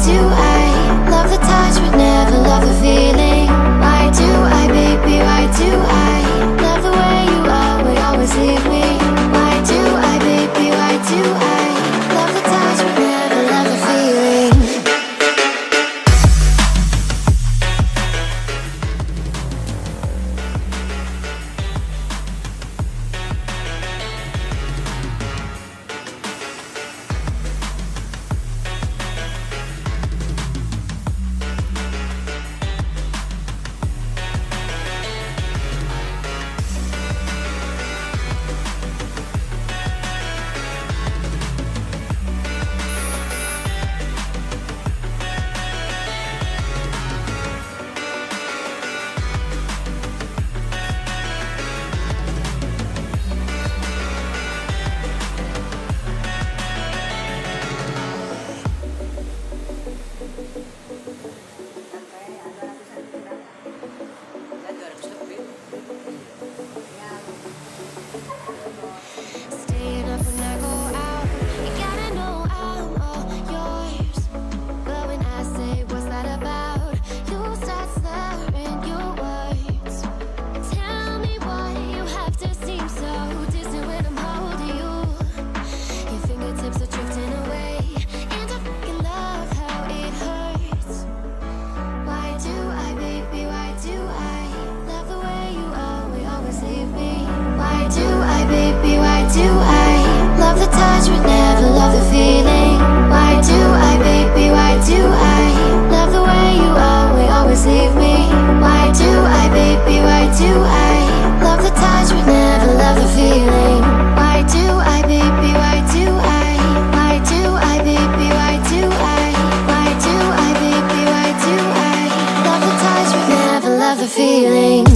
do I love the touch but never love the feeling? Why do I, baby, why do I love the way you always leave me? Why do I, baby, why do I love the touch but never love the feeling? Staying up when I go out, you gotta know I'm all yours. But when I say what's that about, you start slurring your words. Tell me why you have to seem so distant when I'm holding you. Your fingertips are drifting away, and I fucking love how it hurts. Why do I, baby, why do I love the way you always leave me? Why do I, baby, why do I love the touch but never love the feeling? Why do I, baby, why do I love the way you always leave me? Why do I, baby, why do I love the touch but never love the feeling? Why do I, baby, why do I? Why do I, baby, why do I? Why do I, baby, why do I love the touch but never love the feeling?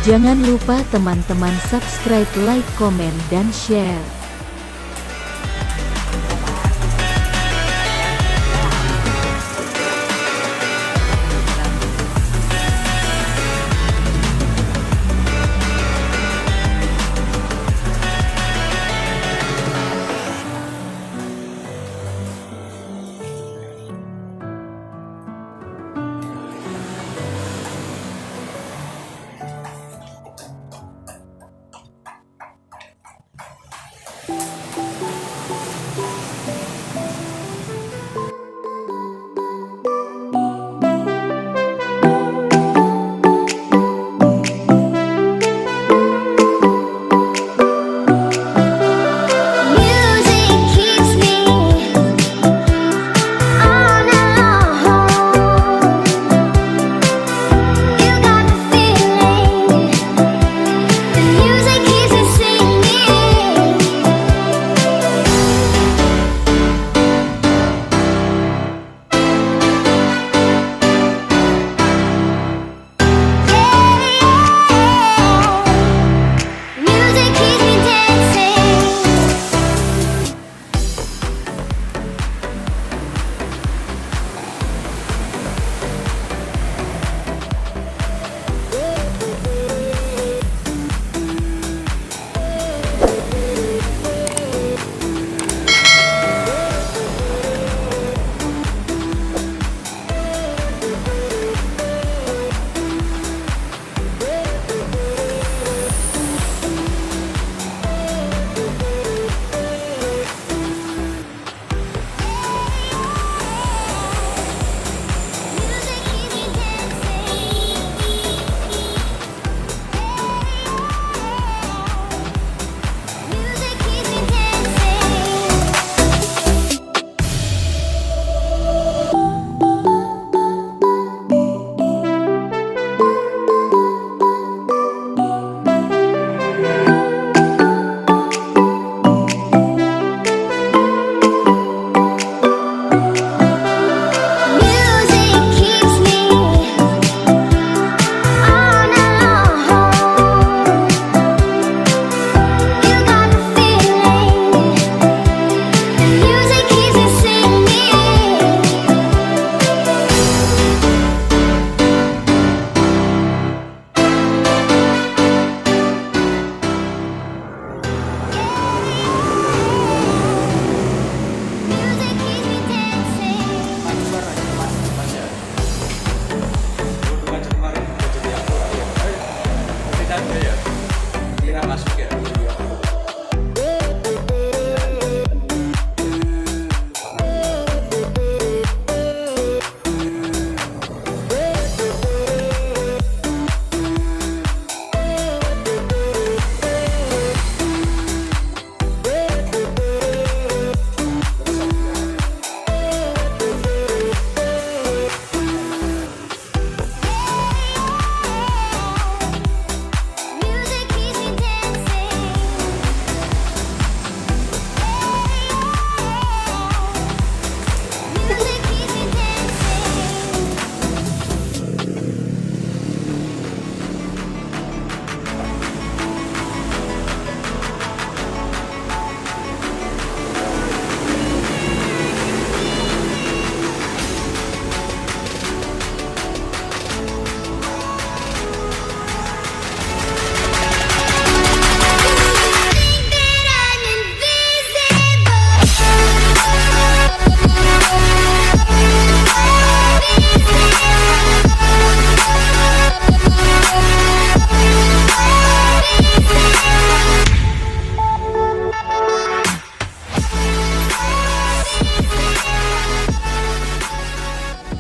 Jangan lupa teman-teman subscribe, like, komen, dan share.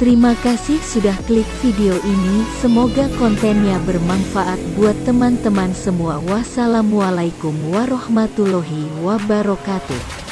Terima kasih sudah klik video ini. Semoga kontennya bermanfaat buat teman-teman semua. Wassalamualaikum warahmatullahi wabarakatuh.